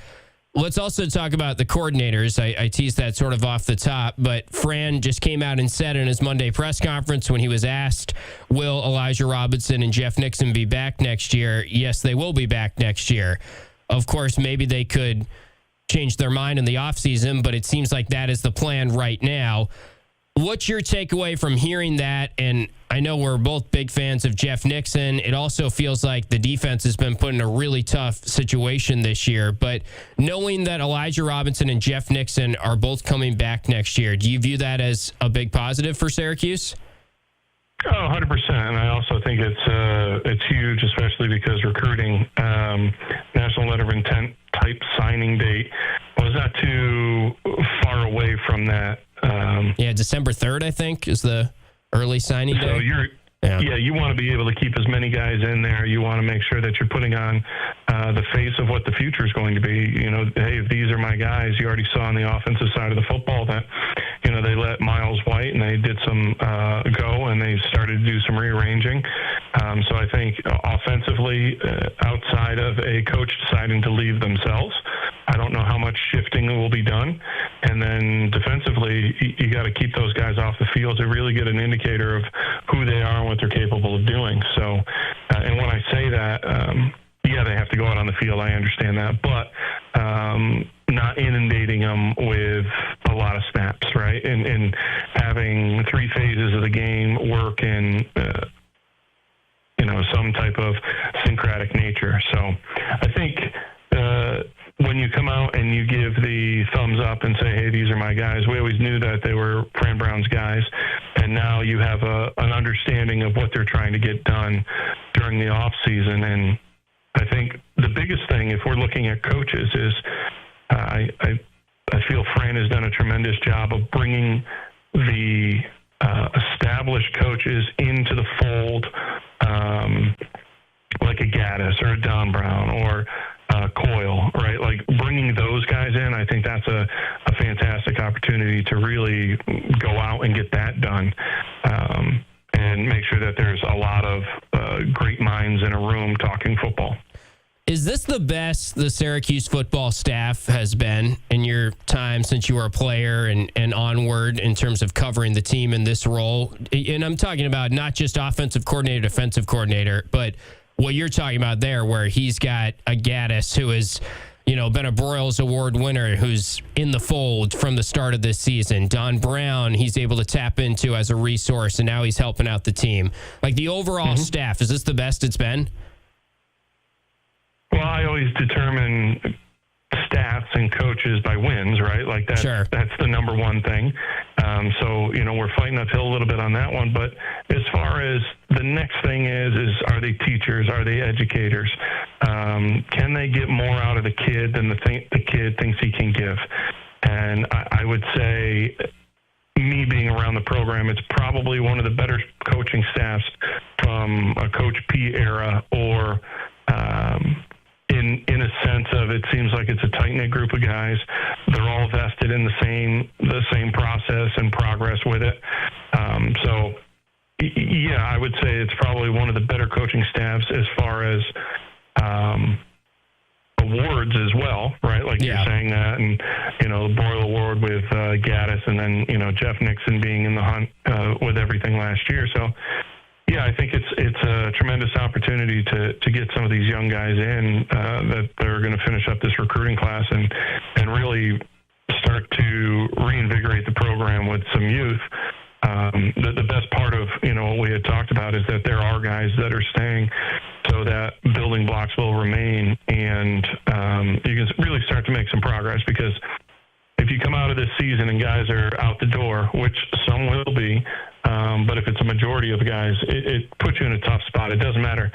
Let's also talk about the coordinators. I teased that sort of off the top, but Fran just came out and said in his Monday press conference when he was asked, will Elijah Robinson and Jeff Nixon be back next year? Yes, they will be back next year. Of course, maybe they could change their mind in the offseason, but it seems like that is the plan right now. What's your takeaway from hearing that? And I know we're both big fans of Jeff Nixon. It also feels like the defense has been put in a really tough situation this year. But knowing that Elijah Robinson and Jeff Nixon are both coming back next year, do you view that as a big positive for Syracuse? Oh, 100%. And I also think it's huge, especially because recruiting, National Letter of Intent type signing date was not too far away from that. December 3rd, I think, is the early signing day. So you want to be able to keep as many guys in there. You want to make sure that you're putting on the face of what the future is going to be. Hey, if these are my guys, you already saw on the offensive side of the football that, they let Miles White and they did some go and they started to do some rearranging. So I think offensively, outside of a coach deciding to leave themselves, I don't know how much shifting will be done. And then defensively, you got to keep those guys off the field to really get an indicator of who they are and what they're capable of doing. So, and when I say that, they have to go out on the field. I understand that, but not inundating them with a lot of snaps, right? And having three phases of the game work in, some type of syncretic nature. So I think when you come out and you give the thumbs up and say, hey, these are my guys, we always knew that they were Fran Brown's guys. And now you have an understanding of what they're trying to get done during the off season. And I think the biggest thing, if we're looking at coaches, is I feel Fran has done a tremendous job of bringing the established coaches into the fold, like a Gaddis or a Don Brown or Coyle, right? Like bringing those guys in, I think that's a fantastic opportunity to really go out and get that done. And make sure that there's a lot of great minds in a room talking football. Is this the best the Syracuse football staff has been in your time since you were a player and onward in terms of covering the team in this role? And I'm talking about not just offensive coordinator, defensive coordinator, but what you're talking about there, where he's got a Gaddis who has, been a Broyles Award winner, who's in the fold from the start of this season. Don Brown, he's able to tap into as a resource, and now he's helping out the team. Like the overall staff, is this the best it's been? Well, I always determine stats and coaches by wins, right? Like that's the number one thing. So, we're fighting uphill a little bit on that one. But as far as the next thing is are they teachers? Are they educators? Can they get more out of the kid than the kid thinks he can give? And I would say, me being around the program, it's probably one of the better coaching staffs from a Coach P era, or in a sense of, it seems like it's a tight-knit group of guys. They're all vested in the same process and progress with it. So I would say it's probably one of the better coaching staffs as far as awards as well, right? Like you're saying that, and the Broyle Award with Gaddis, and then Jeff Nixon being in the hunt with everything last year. So yeah, I think it's a tremendous opportunity to get some of these young guys in that are going to finish up this recruiting class and really start to reinvigorate the program with some youth. The best part of what we had talked about is that there are guys that are staying, so that building blocks will remain, and you can really start to make some progress. Because if you come out of this season and guys are out the door, which some will be, but if it's a majority of guys, it puts you in a tough spot. It doesn't matter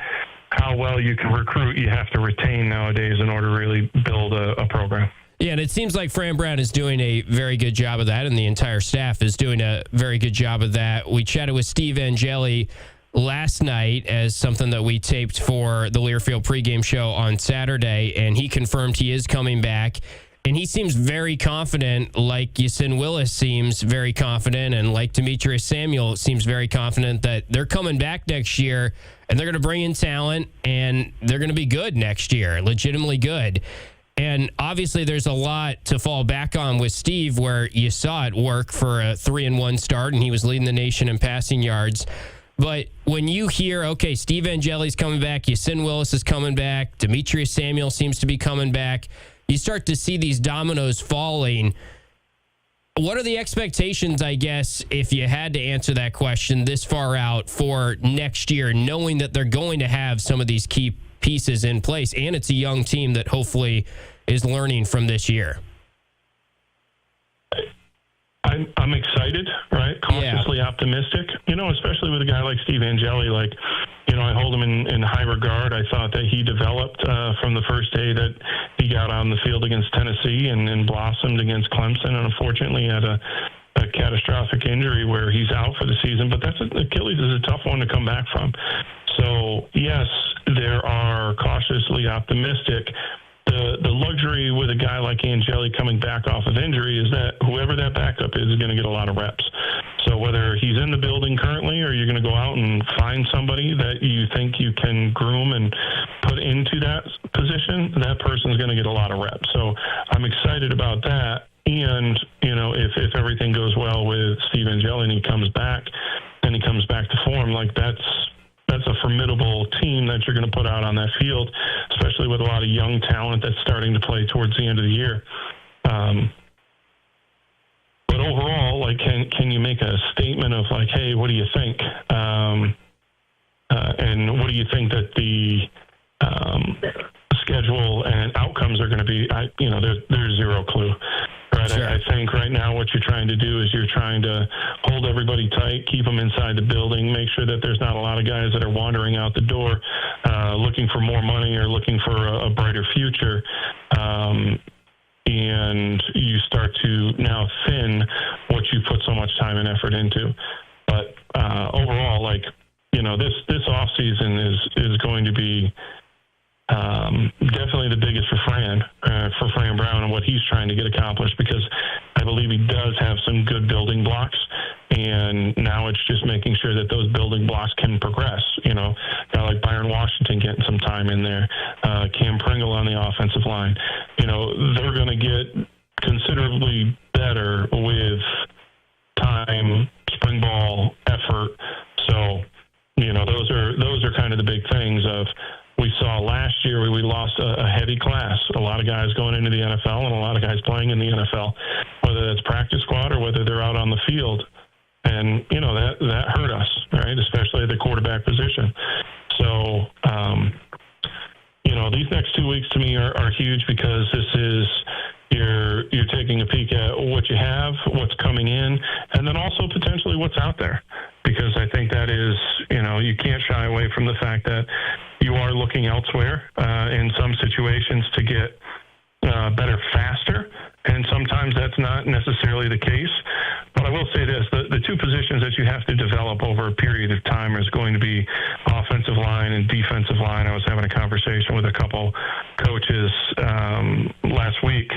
how well you can recruit; you have to retain nowadays in order to really build a program. Yeah, and it seems like Fran Brown is doing a very good job of that, and the entire staff is doing a very good job of that. We chatted with Steve Angeli last night as something that we taped for the Learfield pregame show on Saturday, and he confirmed he is coming back. And he seems very confident, like Yasin Willis seems very confident, and like Demetrius Samuel seems very confident that they're coming back next year, and they're going to bring in talent, and they're going to be good next year, legitimately good. And obviously there's a lot to fall back on with Steve, where you saw it work for a 3-1 start, and he was leading the nation in passing yards. But when you hear, okay, Steve Angeli's coming back, Yasin Willis is coming back, Demetrius Samuel seems to be coming back, you start to see these dominoes falling. What are the expectations, I guess, if you had to answer that question this far out for next year, knowing that they're going to have some of these key pieces in place, and it's a young team that hopefully is learning from this year? I'm excited, right? Cautiously optimistic, especially with a guy like Steve Angeli. I hold him in high regard. I thought that he developed from the first day that he got on the field against Tennessee and blossomed against Clemson, and unfortunately had a catastrophic injury where he's out for the season. But Achilles is a tough one to come back from. So, yes, there are cautiously optimistic. The luxury with a guy like Angeli coming back off of injury is that whoever that backup is going to get a lot of reps. So whether he's in the building currently or you're going to go out and find somebody that you think you can groom and put into that position, that person's going to get a lot of reps. So I'm excited about that. And, if everything goes well with Steve Angeli and he comes back to form, that's a formidable team that you're going to put out on that field, especially with a lot of young talent that's starting to play towards the end of the year. But overall, can you make a statement of hey, what do you think? And what do you think that the schedule and outcomes are going to be? There's zero clue. Right. Sure. I think right now what you're trying to do is you're trying to hold everybody tight, keep them inside the building, make sure that there's not a lot of guys that are wandering out the door looking for more money or looking for a brighter future. And you start to now thin what you put so much time and effort into. But overall, this offseason is going to be definitely the biggest for Fran Brown and what he's trying to get accomplished, because I believe he does have some good building blocks, and now it's just making sure that those building blocks can progress. A guy like Byron Washington getting some time in there, Cam Pringle on the offensive line. They're going to get considerably better with time, spring ball, effort. So, those are kind of the big things of. We saw last year where we lost a heavy class, a lot of guys going into the NFL and a lot of guys playing in the NFL, whether that's practice squad or whether they're out on the field. And, that hurt us, right, especially at the quarterback position. So, these next 2 weeks to me are huge, because this is you're taking a peek at what you have, what's coming in, and then also potentially what's out there. Because I think that is, you can't shy away from the fact that you are looking elsewhere in some situations to get better faster, and sometimes that's not necessarily the case. But I will say this, the two positions that you have to develop over a period of time is going to be offensive line and defensive line. I was having a conversation with a couple coaches last week,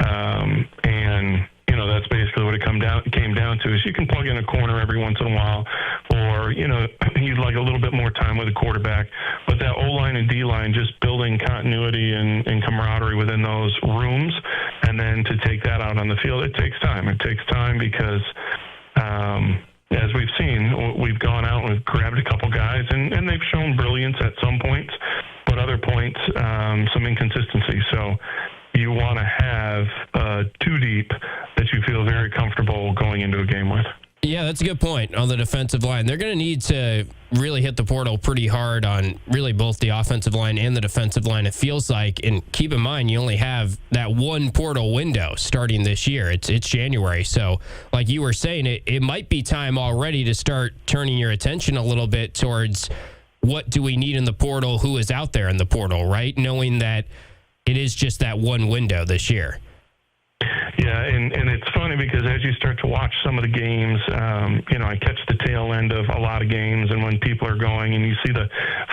and that's basically what it came down to, is you can plug in a corner every once in a while, or, you'd like a little bit more time with a quarterback. But that O-line and D-line, just building continuity and camaraderie within those rooms, and then to take that out on the field, it takes time. It takes time because, as we've seen, we've gone out and grabbed a couple guys, and they've shown brilliance at some points, but other points, some inconsistency. So you want to have two deep that you feel very comfortable going into a game with. Yeah, that's a good point on the defensive line. They're going to need to really hit the portal pretty hard on really both the offensive line and the defensive line, it feels like. And keep in mind, you only have that one portal window starting this year. It's January. So like you were saying, it might be time already to start turning your attention a little bit towards what do we need in the portal, who is out there in the portal, right? Knowing that it is just that one window this year. Yeah, and it's funny because as you start to watch some of the games, I catch the tail end of a lot of games, and when people are going and you see the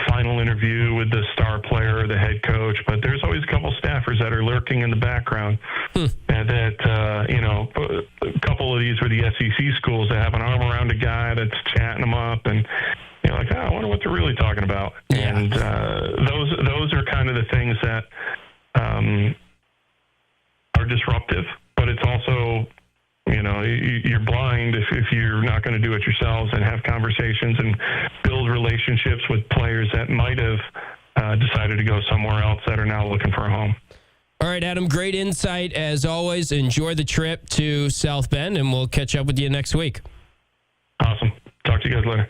final interview with the star player or the head coach, but there's always a couple staffers that are lurking in the background. And that, a couple of these were the SEC schools that have an arm around a guy that's chatting them up, and you're like, I wonder what they're really talking about. Yeah. And those are kind of the things that are disruptive, but it's also, you're blind if you're not going to do it yourselves and have conversations and build relationships with players that might have decided to go somewhere else that are now looking for a home. All right, Adam, great insight as always. Enjoy the trip to South Bend, and we'll catch up with you next week. Awesome. Talk to you guys later.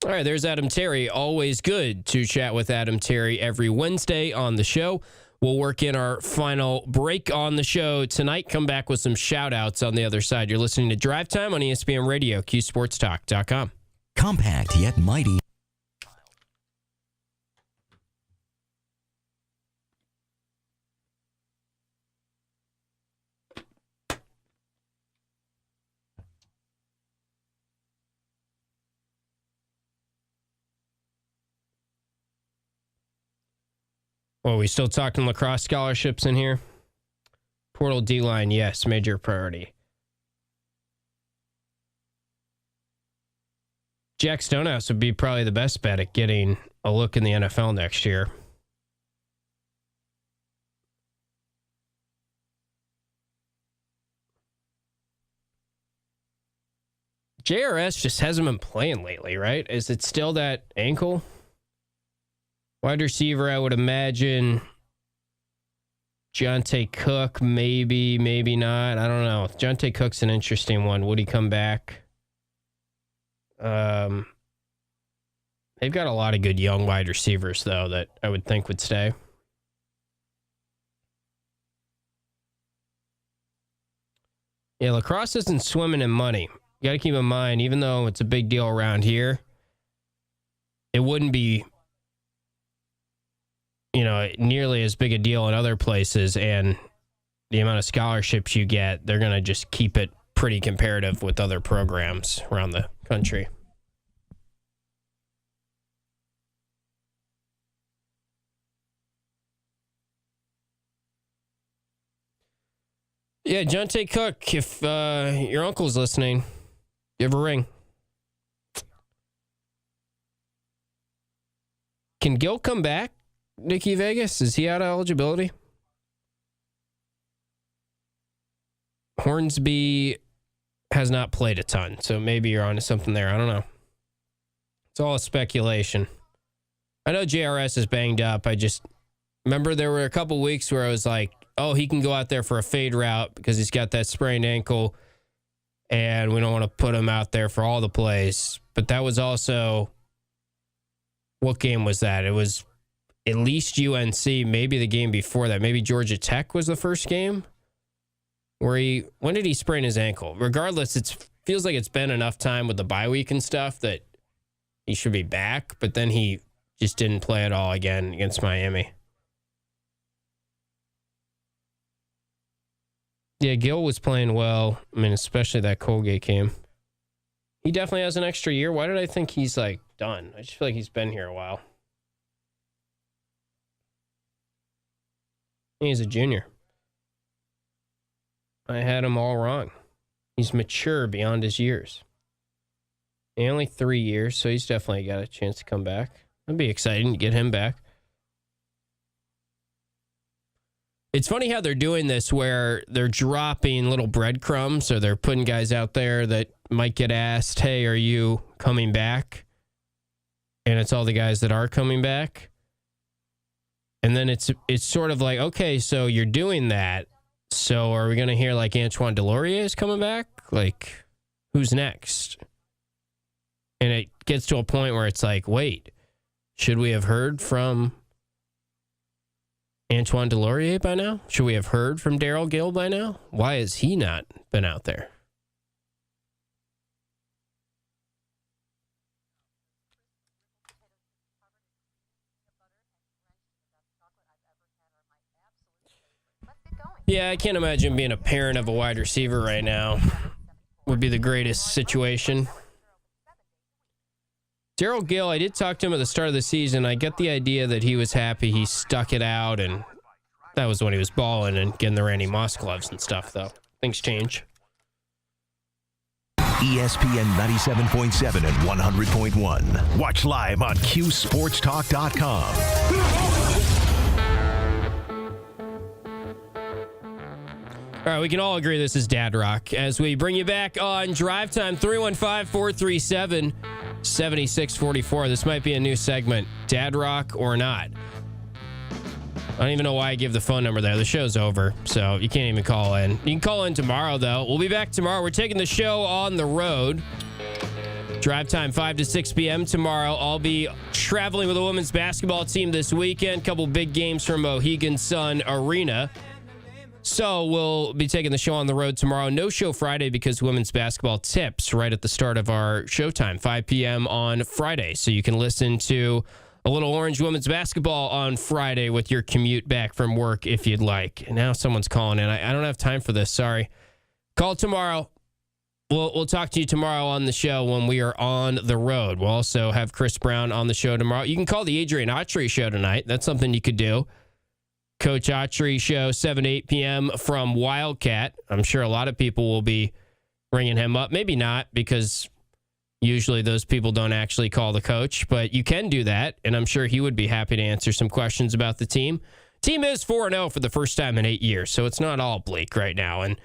All right, there's Adam Terry. Always good to chat with Adam Terry every Wednesday on the show. We'll work in our final break on the show tonight. Come back with some shout-outs on the other side. You're listening to Drive Time on ESPN Radio, QSportsTalk.com. Compact yet mighty. Well, we still talking lacrosse scholarships in here? Portal D-line, yes, major priority. Jack Stonehouse would be probably the best bet at getting a look in the NFL next year. JRS just hasn't been playing lately, right? Is it still that ankle? Wide receiver, I would imagine Jonte Cook, maybe not. I don't know. Jonte Cook's an interesting one. Would he come back? They've got a lot of good young wide receivers, though, that I would think would stay. Yeah, lacrosse isn't swimming in money. You got to keep in mind, even though it's a big deal around here, it wouldn't be nearly as big a deal in other places, and the amount of scholarships you get, they're going to just keep it pretty comparative with other programs around the country. Yeah, Jonte Cook, if your uncle's listening, give a ring. Can Gil come back? Nikki Vegas, is he out of eligibility? Hornsby has not played a ton, so maybe you're onto something there. I don't know. It's all a speculation. I know JRS is banged up. I just remember there were a couple weeks where I was like, oh, he can go out there for a fade route because he's got that sprained ankle, and we don't want to put him out there for all the plays. But that was also, what game was that? It was at least UNC, maybe the game before that. Maybe Georgia Tech was the first game where when did he sprain his ankle? Regardless, it feels like it's been enough time with the bye week and stuff that he should be back, but then he just didn't play at all again against Miami. Yeah, Gil was playing well. I mean, especially that Colgate game. He definitely has an extra year. Why did I think he's done? I just feel like he's been here a while. He's a junior. I had him all wrong. He's mature beyond his years. Only 3 years, so he's definitely got a chance to come back. It'd be exciting to get him back. It's funny how they're doing this where they're dropping little breadcrumbs, or they're putting guys out there that might get asked, hey, are you coming back? And it's all the guys that are coming back. And then it's sort of like, okay, so you're doing that. So are we going to hear like Antoine Delorier is coming back? Like, who's next? And it gets to a point where it's like, wait, should we have heard from Antoine Delorier by now? Should we have heard from Daryl Gill by now? Why has he not been out there? Yeah, I can't imagine being a parent of a wide receiver right now. Would be the greatest situation. Daryl Gill, I did talk to him at the start of the season. I get the idea that he was happy he stuck it out, and that was when he was balling and getting the Randy Moss gloves and stuff, though. Things change. ESPN 97.7 and 100.1. Watch live on QSportsTalk.com. All right, we can all agree this is Dad Rock. As we bring you back on Drive Time, 315-437-7644. This might be a new segment, Dad Rock or not. I don't even know why I give the phone number there. The show's over, so you can't even call in. You can call in tomorrow, though. We'll be back tomorrow. We're taking the show on the road. Drive Time, 5 to 6 p.m. tomorrow. I'll be traveling with the women's basketball team this weekend. Couple big games from Mohegan Sun Arena. So we'll be taking the show on the road tomorrow. No show Friday because women's basketball tips right at the start of our showtime, 5 p.m. on Friday. So you can listen to a little Orange women's basketball on Friday with your commute back from work if you'd like. And now someone's calling in. I don't have time for this. Sorry. Call tomorrow. We'll talk to you tomorrow on the show when we are on the road. We'll also have Chris Brown on the show tomorrow. You can call the Adrian Autry show tonight. That's something you could do. Coach Autry show, 7 to 8 p.m. from Wildcat. I'm sure a lot of people will be ringing him up. Maybe not, because usually those people don't actually call the coach. But you can do that, and I'm sure he would be happy to answer some questions about the team. Team is 4-0 for the first time in 8 years, so it's not all bleak right now. And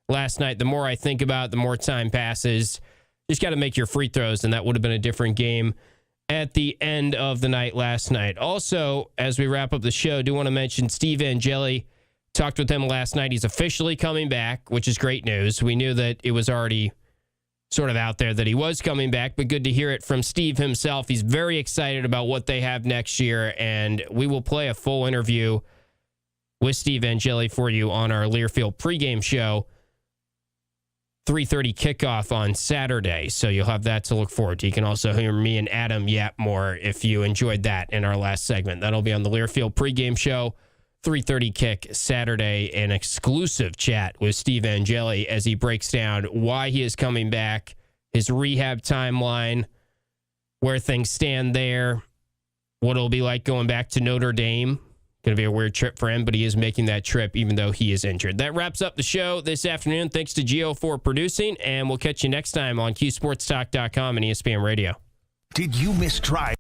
last night, the more I think about it, the more time passes. Just got to make your free throws, and that would have been a different game at the end of the night last night. Also, as we wrap up the show, I do want to mention Steve Angeli. Talked with him last night. He's officially coming back, which is great news. We knew that it was already sort of out there that he was coming back, but good to hear it from Steve himself. He's very excited about what they have next year, and we will play a full interview with Steve Angeli for you on our Learfield pregame show. 3:30 kickoff on Saturday, so you'll have that to look forward to. You can also hear me and Adam yap more if you enjoyed that in our last segment. That'll be on the Learfield pregame show, 3:30 kick Saturday, an exclusive chat with Steve Angeli as he breaks down why he is coming back, his rehab timeline, where things stand there, what it'll be like going back to Notre Dame. Going to be a weird trip for him, but he is making that trip even though he is injured. That wraps up the show this afternoon. Thanks to Gio for producing, and we'll catch you next time on QSportsTalk.com and ESPN Radio. Did you miss Drive